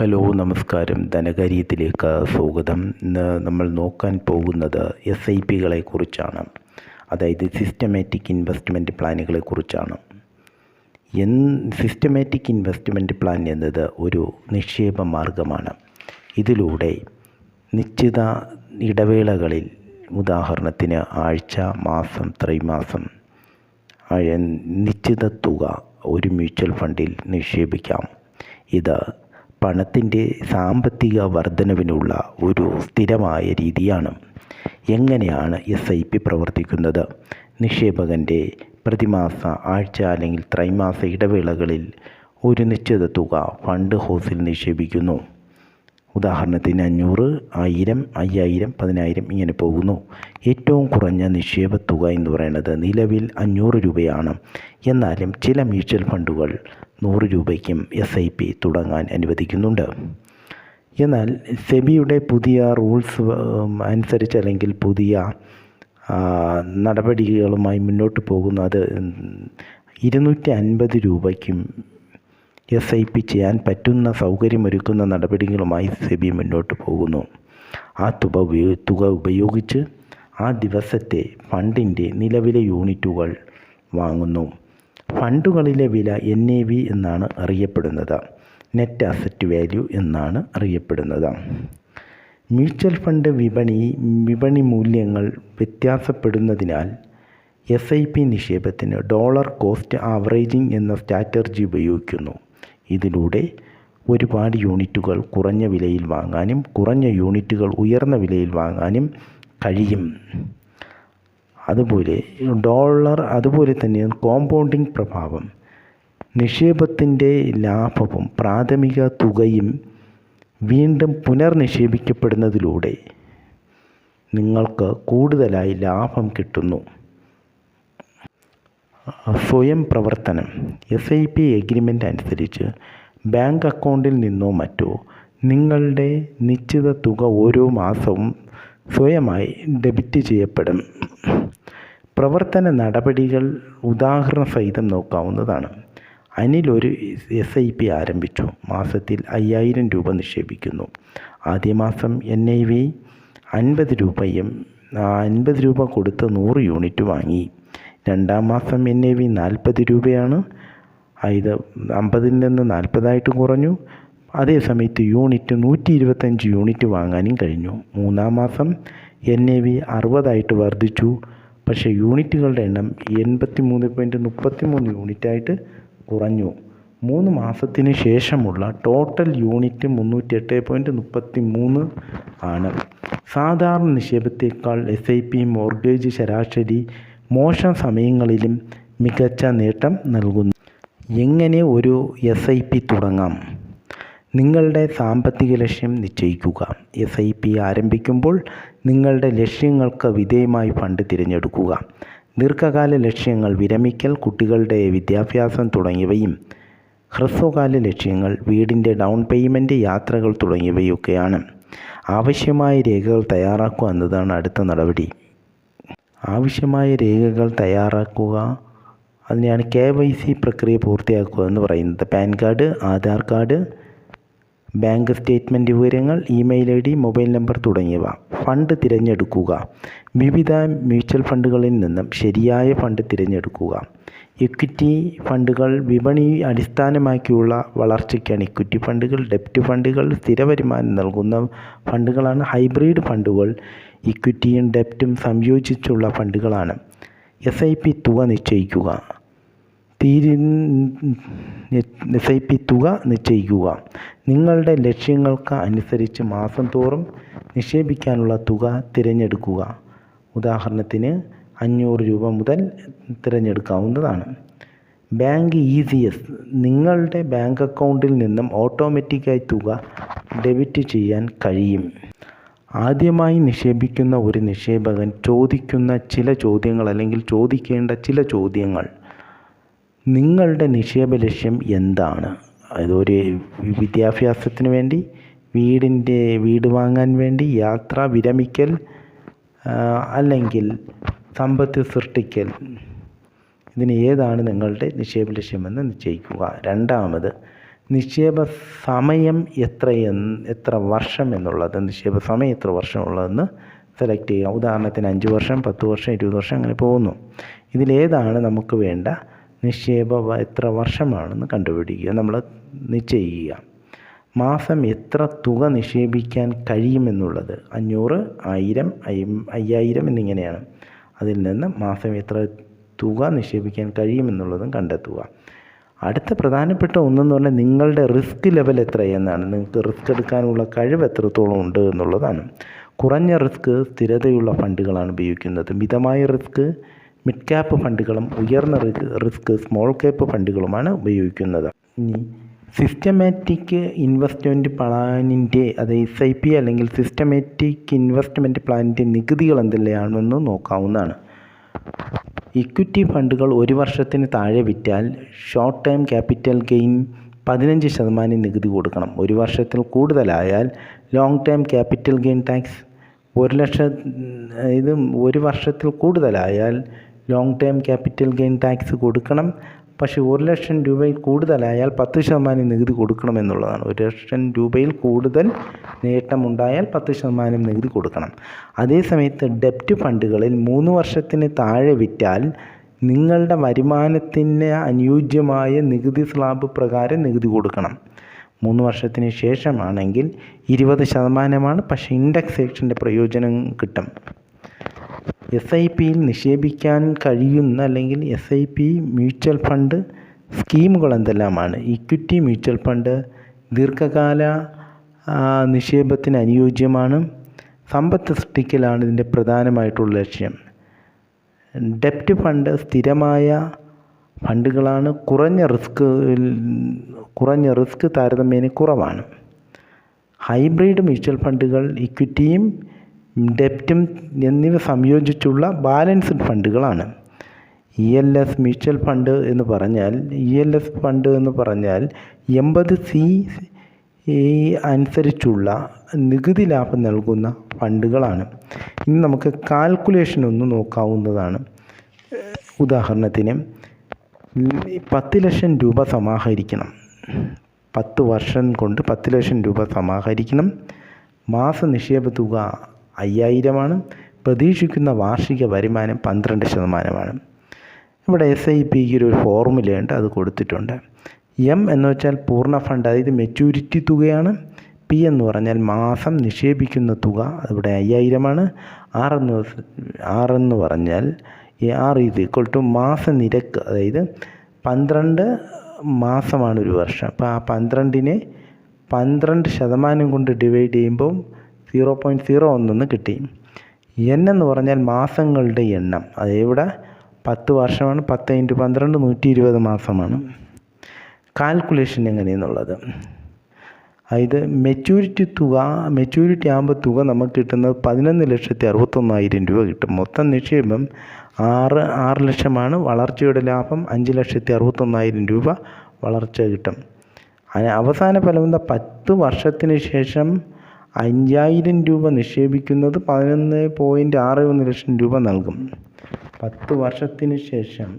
Hello നമസ്കാരം, ധനകാര്യത്തിലേക്ക് സ്വാഗതം. ഇന്ന് നമ്മൾ നോക്കാൻ പോകുന്നത് SIPകളെ കുറിച്ചാണ്. അതായത് സിസ്റ്റമാറ്റിക് ഇൻവെസ്റ്റ്മെൻറ്റ് പ്ലാനുകളെ കുറിച്ചാണ്. സിസ്റ്റമാറ്റിക് ഇൻവെസ്റ്റ്മെൻറ്റ് പ്ലാൻ എന്നത് ഒരു നിക്ഷേപ മാർഗമാണ്. ഇതിലൂടെ നിശ്ചിത ഇടവേളകളിൽ, ഉദാഹരണത്തിന് ആഴ്ച, മാസം, ത്രൈമാസം, നിശ്ചിത തുക ഒരു മ്യൂച്വൽ ഫണ്ടിൽ നിക്ഷേപിക്കാം. ഇത് പണത്തിൻ്റെ സാമ്പത്തിക വർധനവിനുള്ള ഒരു സ്ഥിരമായ രീതിയാണ്. എങ്ങനെയാണ് SIP പ്രവർത്തിക്കുന്നത്? നിക്ഷേപകൻ്റെ പ്രതിമാസ, ആഴ്ച അല്ലെങ്കിൽ ത്രൈമാസ ഇടവേളകളിൽ ഒരു നിശ്ചിത തുക ഫണ്ട് ഹൗസിൽ നിക്ഷേപിക്കുന്നു. ഉദാഹരണത്തിന് 500, 1000, 5000, 10000 ഇങ്ങനെ പോകുന്നു. ഏറ്റവും കുറഞ്ഞ നിക്ഷേപ തുക എന്ന് പറയുന്നത് നിലവിൽ 500 രൂപയാണ്. എന്നാലും ചില മ്യൂച്വൽ ഫണ്ടുകൾ 100 രൂപയ്ക്കും SIP തുടങ്ങാൻ അനുവദിക്കുന്നുണ്ട്. എന്നാൽ സെബിയുടെ പുതിയ റൂൾസ് അനുസരിച്ച്, അല്ലെങ്കിൽ പുതിയ നടപടികളുമായി മുന്നോട്ട് പോകുന്നത് 250 രൂപയ്ക്കും SIP ചെയ്യാൻ പറ്റുന്ന സൗകര്യമൊരുക്കുന്ന നടപടികളുമായി സെബി മുന്നോട്ട് പോകുന്നു. ആ തുക ഉപയോഗിച്ച് ആ ദിവസത്തെ ഫണ്ടിൻ്റെ നിലവിലെ യൂണിറ്റുകൾ വാങ്ങുന്നു. ഫണ്ടുകളിലെ വില NAV എന്നാണ് അറിയപ്പെടുന്നത്. നെറ്റ് അസറ്റ് വാല്യൂ എന്നാണ് അറിയപ്പെടുന്നത്. മ്യൂച്വൽ ഫണ്ട് വിപണി മൂല്യങ്ങൾ വ്യത്യാസപ്പെടുന്നതിനാൽ SIP നിക്ഷേപത്തിന് ഡോളർ കോസ്റ്റ് ആവറേജിംഗ് എന്ന സ്ട്രാറ്റജി ഉപയോഗിക്കുന്നു. ഇതിലൂടെ ഒരുപാട് യൂണിറ്റുകൾ കുറഞ്ഞ വിലയിൽ വാങ്ങാനും കുറഞ്ഞ യൂണിറ്റുകൾ ഉയർന്ന വിലയിൽ വാങ്ങാനും കഴിയും. അതുപോലെ തന്നെ കോമ്പൗണ്ടിംഗ് പ്രഭാവം, നിക്ഷേപത്തിൻ്റെ ലാഭവും പ്രാഥമിക തുകയും വീണ്ടും പുനർനിക്ഷേപിക്കപ്പെടുന്നതിലൂടെ നിങ്ങൾക്ക് കൂടുതലായി ലാഭം കിട്ടുന്നു. സ്വയം പ്രവർത്തനം. SIP എഗ്രിമെൻ്റ് അനുസരിച്ച് ബാങ്ക് അക്കൗണ്ടിൽ നിന്നോ മറ്റോ നിങ്ങളുടെ നിശ്ചിത തുക ഓരോ മാസവും സ്വയമായി ഡെബിറ്റ് ചെയ്യപ്പെടും. പ്രവർത്തന നടപടികൾ ഉദാഹരണ സഹിതം നോക്കാവുന്നതാണ്. അനിൽ ഒരു SIP ആരംഭിച്ചു. മാസത്തിൽ 5000 രൂപ നിക്ഷേപിക്കുന്നു. ആദ്യ മാസം NAV 50 രൂപയും 50 രൂപ കൊടുത്ത് 100 യൂണിറ്റ് വാങ്ങി. രണ്ടാം മാസം NAV 40 രൂപയാണ്. ഇത് 50-ൽ നിന്ന് 40 കുറഞ്ഞു. അതേസമയത്ത് യൂണിറ്റ് 125 യൂണിറ്റ് വാങ്ങാനും കഴിഞ്ഞു. മൂന്നാം മാസം NAV 60 വർദ്ധിച്ചു. പക്ഷേ യൂണിറ്റുകളുടെ എണ്ണം 83.33 യൂണിറ്റായിട്ട് കുറഞ്ഞു. 3 മാസത്തിന് ശേഷമുള്ള ടോട്ടൽ യൂണിറ്റ് 308.33 ആണ്. സാധാരണ നിക്ഷേപത്തേക്കാൾ SIP മോർഗേജ് ശരാശരി മോശം സമയങ്ങളിലും മികച്ച നേട്ടം നൽകുന്നു. എങ്ങനെ ഒരു SIP തുടങ്ങാം? നിങ്ങളുടെ സാമ്പത്തിക ലക്ഷ്യം നിശ്ചയിക്കുക. SIP ആരംഭിക്കുമ്പോൾ നിങ്ങളുടെ ലക്ഷ്യങ്ങൾക്ക് വിധേയമായി ഫണ്ട് തിരഞ്ഞെടുക്കുക. ദീർഘകാല ലക്ഷ്യങ്ങൾ വിരമിക്കൽ, കുട്ടികളുടെ വിദ്യാഭ്യാസം തുടങ്ങിയവയും ഹ്രസ്വകാല ലക്ഷ്യങ്ങൾ വീടിൻ്റെ ഡൗൺ പേയ്മെൻറ്റ്, യാത്രകൾ തുടങ്ങിയവയൊക്കെയാണ്. ആവശ്യമായ രേഖകൾ തയ്യാറാക്കുക എന്നതാണ് അടുത്ത നടപടി. ആവശ്യമായ രേഖകൾ തയ്യാറാക്കുക, അതിനെയാണ് KYC പ്രക്രിയ പൂർത്തിയാക്കുക എന്ന് പറയുന്നത്. Pan card, Aadhaar card, bank statement വിവരങ്ങൾ, ഇമെയിൽ ID, മൊബൈൽ നമ്പർ തുടങ്ങിയവ. ഫണ്ട് തിരഞ്ഞെടുക്കുക. വിവിധ മ്യൂച്വൽ ഫണ്ടുകളിൽ നിന്നും ശരിയായ ഫണ്ട് തിരഞ്ഞെടുക്കുക. ഇക്വിറ്റി ഫണ്ടുകൾ വിപണി അടിസ്ഥാനമാക്കിയുള്ള വളർച്ചയ്ക്കാണ് ഇക്വിറ്റി ഫണ്ടുകൾ. ഡെപ്റ്റ് ഫണ്ടുകൾ സ്ഥിര വരുമാനം നൽകുന്ന ഫണ്ടുകളാണ്. ഹൈബ്രിഡ് ഫണ്ടുകൾ ഇക്വിറ്റിയും ഡെപ്റ്റും സംയോജിച്ചുള്ള ഫണ്ടുകളാണ്. SIP തുക നിശ്ചയിക്കുക. നിങ്ങളുടെ ലക്ഷ്യങ്ങൾക്ക് അനുസരിച്ച് മാസം തോറും നിക്ഷേപിക്കാനുള്ള തുക തിരഞ്ഞെടുക്കുക. ഉദാഹരണത്തിന് 500 രൂപ മുതൽ തിരഞ്ഞെടുക്കാവുന്നതാണ്. ബാങ്ക് ECS, നിങ്ങളുടെ ബാങ്ക് അക്കൗണ്ടിൽ നിന്നും ഓട്ടോമാറ്റിക്കായി തുക ഡെബിറ്റ് ചെയ്യാൻ കഴിയും. ആദ്യമായി നിക്ഷേപിക്കുന്ന ഒരു നിക്ഷേപകൻ ചോദിക്കുന്ന ചില ചോദ്യങ്ങൾ, അല്ലെങ്കിൽ ചോദിക്കേണ്ട ചില ചോദ്യങ്ങൾ: നിങ്ങളുടെ നിക്ഷേപ ലക്ഷ്യം എന്താണ്? അതൊരു വിദ്യാഭ്യാസത്തിന് വേണ്ടി, വീട് വാങ്ങാൻ വേണ്ടി, യാത്ര, വിരമിക്കൽ, അല്ലെങ്കിൽ സമ്പത്ത് സൃഷ്ടിക്കൽ. ഇതിന് ഏതാണ് നിങ്ങളുടെ നിക്ഷേപ ലക്ഷ്യമെന്ന് നിശ്ചയിക്കുക. രണ്ടാമത്, നിക്ഷേപ സമയം എത്ര വർഷം എന്നുള്ളത്, നിക്ഷേപ സമയം എത്ര വർഷം ഉള്ളതെന്ന് സെലക്ട് ചെയ്യുക. ഉദാഹരണത്തിന് 5 വർഷം, 10 വർഷം, 20 വർഷം അങ്ങനെ പോകുന്നു. ഇതിലേതാണ് നമുക്ക് വേണ്ട നിക്ഷേപം എത്ര വർഷമാണെന്ന് കണ്ടുപിടിക്കുക, നമ്മൾ നിശ്ചയിക്കുക. മാസം എത്ര തുക നിക്ഷേപിക്കാൻ കഴിയുമെന്നുള്ളത് 500, 1000, 5000 എന്നിങ്ങനെയാണ്. അതിൽ നിന്ന് മാസം എത്ര തുക നിക്ഷേപിക്കാൻ കഴിയുമെന്നുള്ളതും കണ്ടെത്തുക. അടുത്ത പ്രധാനപ്പെട്ട ഒന്നെന്ന് പറഞ്ഞാൽ നിങ്ങളുടെ റിസ്ക് ലെവൽ എത്രയെന്നാണ്. നിങ്ങൾക്ക് റിസ്ക് എടുക്കാനുള്ള കഴിവ് എത്രത്തോളം ഉണ്ട് എന്നുള്ളതാണ്. കുറഞ്ഞ റിസ്ക് സ്ഥിരതയുള്ള ഫണ്ടുകളാണ് ഉപയോഗിക്കുന്നത്. മിതമായ റിസ്ക് മിഡ് ക്യാപ്പ് ഫണ്ടുകളും ഉയർന്ന റിസ്ക് സ്മോൾ ക്യാപ്പ് ഫണ്ടുകളുമാണ് ഉപയോഗിക്കുന്നത്. ഇനി സിസ്റ്റമാറ്റിക് ഇൻവെസ്റ്റ്മെൻറ്റ് പ്ലാനിൻ്റെ, അത് SIP അല്ലെങ്കിൽ സിസ്റ്റമാറ്റിക് ഇൻവെസ്റ്റ്മെൻറ്റ് പ്ലാനിൻ്റെ നികുതികൾ എന്തെല്ലാമാണെന്ന് നോക്കാവുന്നതാണ്. ഇക്വിറ്റി ഫണ്ടുകൾ 1 വർഷത്തിന് താഴെ വിറ്റാൽ ഷോർട്ട് ടേം ക്യാപിറ്റൽ ഗെയിൻ 15% നികുതി കൊടുക്കണം. 1 വർഷത്തിൽ കൂടുതലായാൽ long term capital gain tax 1 വർഷത്തിൽ കൂടുതലായാൽ long term capital gain tax കൊടുക്കണം. പക്ഷേ 1 ലക്ഷം രൂപയിൽ കൂടുതലായാൽ 10% നികുതി കൊടുക്കണമെന്നുള്ളതാണ്. 1 ലക്ഷം രൂപയിൽ കൂടുതൽ നേട്ടമുണ്ടായാൽ 10% നികുതി കൊടുക്കണം. അതേസമയത്ത് ഡെപ്റ്റ് ഫണ്ടുകളിൽ 3 വർഷത്തിന് താഴെ വിറ്റാൽ നിങ്ങളുടെ വരുമാനത്തിന് അനുയോജ്യമായ നികുതി സ്ലാബ് പ്രകാരം നികുതി കൊടുക്കണം. 3 വർഷത്തിന് ശേഷമാണെങ്കിൽ 20%, പക്ഷേ ഇൻഡെക്സേഷൻ്റെ പ്രയോജനം കിട്ടും. SIPയിൽ നിക്ഷേപിക്കാൻ കഴിയുന്ന അല്ലെങ്കിൽ SIP മ്യൂച്വൽ ഫണ്ട് സ്കീമുകൾ എന്തെല്ലാമാണ്? ഇക്വിറ്റി മ്യൂച്വൽ ഫണ്ട് ദീർഘകാല നിക്ഷേപത്തിന് അനുയോജ്യമാണ്. സമ്പത്ത് സൃഷ്ടിക്കലാണ് ഇതിൻ്റെ പ്രധാനമായിട്ടുള്ള ലക്ഷ്യം. ഡെപ്റ്റ് ഫണ്ട് സ്ഥിരമായ ഫണ്ടുകളാണ്. കുറഞ്ഞ റിസ്ക് താരതമ്യേന കുറവാണ്. ഹൈബ്രിഡ് മ്യൂച്വൽ ഫണ്ടുകൾ ഇക്വിറ്റിയും ഡെപ്റ്റും എന്നിവ സംയോജിച്ചുള്ള ബാലൻസ്ഡ് ഫണ്ടുകളാണ്. ELS മ്യൂച്വൽ ഫണ്ട് എന്ന് പറഞ്ഞാൽ 80C അനുസരിച്ചുള്ള നികുതി ലാഭം നൽകുന്ന ഫണ്ടുകളാണ്. ഇനി നമുക്ക് കാൽക്കുലേഷൻ ഒന്ന് നോക്കാവുന്നതാണ്. ഉദാഹരണത്തിന് 10 ലക്ഷം രൂപ സമാഹരിക്കണം. 10 വർഷം കൊണ്ട് 10 ലക്ഷം രൂപ സമാഹരിക്കണം. മാസ നിക്ഷേപ തുക 5000 പ്രതീക്ഷിക്കുന്ന വാർഷിക വരുമാനം 12%. ഇവിടെ SIPക്ക് ഒരു ഫോർമുലയുണ്ട്, അത് കൊടുത്തിട്ടുണ്ട്. M എന്ന് വെച്ചാൽ പൂർണ്ണ ഫണ്ട്, അതായത് മെച്യൂരിറ്റി തുകയാണ്. P എന്ന് പറഞ്ഞാൽ മാസം നിക്ഷേപിക്കുന്ന തുക, അതിവിടെ 5000. R എന്ന് പറഞ്ഞാൽ R = മാസ നിരക്ക്, അതായത് 12 മാസമാണ് ഒരു വർഷം. അപ്പോൾ ആ 12നെ 12% കൊണ്ട് ഡിവൈഡ് ചെയ്യുമ്പോൾ 0.01 കിട്ടി. N എന്ന് പറഞ്ഞാൽ മാസങ്ങളുടെ എണ്ണം, അതിവിടെ 10 വർഷമാണ്. 10 × 12 120 മാസമാണ്. കാൽക്കുലേഷൻ എങ്ങനെയെന്നുള്ളത്, അതായത് മെച്യൂരിറ്റി ആകുമ്പോൾ തുക നമുക്ക് കിട്ടുന്നത് 11,61,000 രൂപ കിട്ടും. മൊത്തം നിക്ഷേപം 6 ലക്ഷമാണ്. വളർച്ചയുടെ ലാഭം 5,61,000 രൂപ വളർച്ച കിട്ടും. അവസാന ഫലം 10 വർഷത്തിന് ശേഷം 5000 രൂപ നിക്ഷേപിക്കുന്നത് 11.61 ലക്ഷം രൂപ നൽകും. 10 വർഷത്തിന് ശേഷം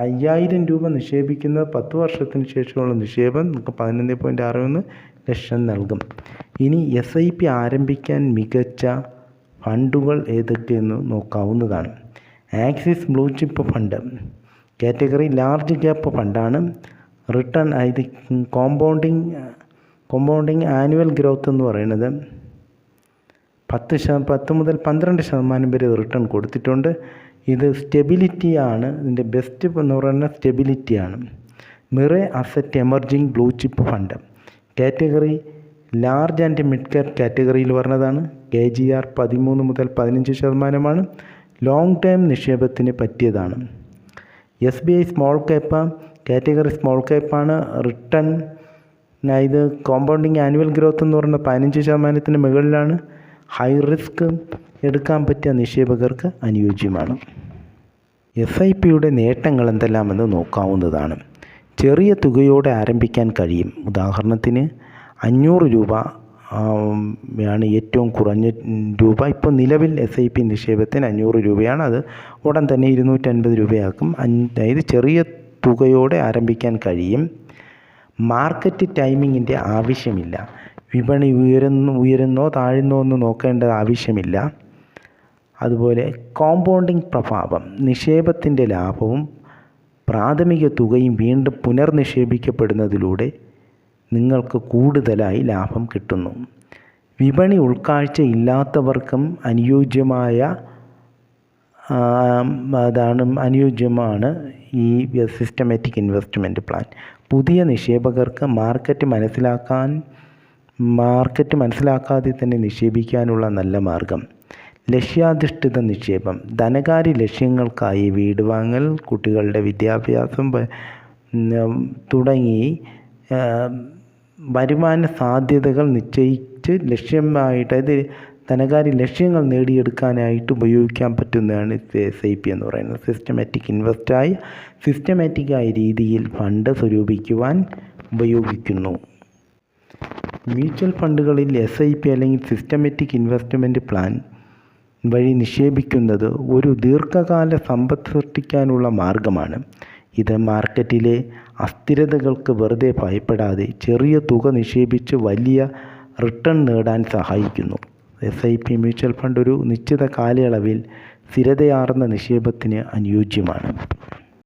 5000 രൂപ നിക്ഷേപിക്കുന്നത് 10 വർഷത്തിന് ശേഷമുള്ള നിക്ഷേപം നമുക്ക് 11.61 ലക്ഷം നൽകും. ഇനി SIP ആരംഭിക്കാൻ മികച്ച ഫണ്ടുകൾ ഏതൊക്കെയെന്ന് നോക്കാവുന്നതാണ്. Axis blue chip fund category large cap ഫണ്ടാണ്. റിട്ടേൺ, അതായത് കോമ്പൗണ്ടിങ് ആനുവൽ ഗ്രോത്ത് എന്ന് പറയുന്നത് 10 മുതൽ 12% വരെ റിട്ടേൺ കൊടുത്തിട്ടുണ്ട്. ഇത് സ്റ്റെബിലിറ്റിയാണ്, ഇതിൻ്റെ ബെസ്റ്റ് എന്ന് പറയുന്നത് സ്റ്റെബിലിറ്റിയാണ്. Mirae asset emerging blue chip fund category large and mid cap കാറ്റഗറിയിൽ വരുന്നതാണ്. KGR 13 മുതൽ 15%. ലോങ് ടേം നിക്ഷേപത്തിന് പറ്റിയതാണ്. SBI small cap category small ക്യാപ്പാണ്. റിട്ടേൺ, ഇത് കോമ്പൗണ്ടിങ് ആനുവൽ ഗ്രോത്ത് എന്ന് പറയുന്നത് 15% മുകളിലാണ്. ഹൈ റിസ്ക് എടുക്കാൻ പറ്റിയ നിക്ഷേപകർക്ക് അനുയോജ്യമാണ്. SIPയുടെ നേട്ടങ്ങൾ എന്തെല്ലാമെന്ന് നോക്കാവുന്നതാണ്. ചെറിയ തുകയോടെ ആരംഭിക്കാൻ കഴിയും. ഉദാഹരണത്തിന് 500 രൂപ ആണ് ഏറ്റവും കുറഞ്ഞ രൂപ. ഇപ്പോൾ നിലവിൽ SIP നിക്ഷേപത്തിന് 500 രൂപയാണ്. അത് ഉടൻ തന്നെ 250 രൂപയാക്കും. അതായത് ചെറിയ തുകയോടെ ആരംഭിക്കാൻ കഴിയും. മാർക്കറ്റ് ടൈമിങ്ങിൻ്റെ ആവശ്യമില്ല. വിപണി ഉയരുന്നോ താഴുന്നോ എന്ന് നോക്കേണ്ട ആവശ്യമില്ല. അതുപോലെ കോമ്പൗണ്ടിങ് പ്രഭാവം, നിക്ഷേപത്തിൻ്റെ ലാഭവും പ്രാഥമിക തുകയും വീണ്ടും പുനർനിക്ഷേപിക്കപ്പെടുന്നതിലൂടെ നിങ്ങൾക്ക് കൂടുതലായി ലാഭം കിട്ടുന്നു. വിപണി ഉൾക്കാഴ്ച ഇല്ലാത്തവർക്കും അനുയോജ്യമാണ് ഈ സിസ്റ്റമാറ്റിക് ഇൻവെസ്റ്റ്മെൻറ്റ് പ്ലാൻ. പുതിയ നിക്ഷേപകർക്ക് മാർക്കറ്റ് മനസ്സിലാക്കാതെ തന്നെ നിക്ഷേപിക്കാനുള്ള നല്ല മാർഗം. ലക്ഷ്യാധിഷ്ഠിത നിക്ഷേപം, ധനകാര്യ ലക്ഷ്യങ്ങൾക്കായി വീട് വാങ്ങൽ, കുട്ടികളുടെ വിദ്യാഭ്യാസം തുടങ്ങി വരുമാന സാധ്യതകൾ നിശ്ചയിച്ച് ലക്ഷ്യമായിട്ട്, അത് ധനകാര്യ ലക്ഷ്യങ്ങൾ നേടിയെടുക്കാനായിട്ട് ഉപയോഗിക്കാൻ പറ്റുന്നതാണ് SIP എന്ന് പറയുന്നത്. സിസ്റ്റമാറ്റിക്കായ രീതിയിൽ ഫണ്ട് സ്വരൂപിക്കുവാൻ ഉപയോഗിക്കുന്നു. മ്യൂച്വൽ ഫണ്ടുകളിൽ SIP അല്ലെങ്കിൽ സിസ്റ്റമാറ്റിക് ഇൻവെസ്റ്റ്മെൻറ്റ് പ്ലാൻ വഴി നിക്ഷേപിക്കുന്നത് ഒരു ദീർഘകാല സമ്പത്ത് സൃഷ്ടിക്കാനുള്ള മാർഗമാണ്. ഇത് മാർക്കറ്റിലെ അസ്ഥിരതകൾക്ക് വെറുതെ ഭയപ്പെടാതെ ചെറിയ തുക നിക്ഷേപിച്ച് വലിയ റിട്ടേൺ നേടാൻ സഹായിക്കുന്നു. SIP മ്യൂച്വൽ ഫണ്ട് ഒരു നിശ്ചിത കാലയളവിൽ സ്ഥിരതയാർന്ന നിക്ഷേപത്തിന് അനുയോജ്യമാണ്.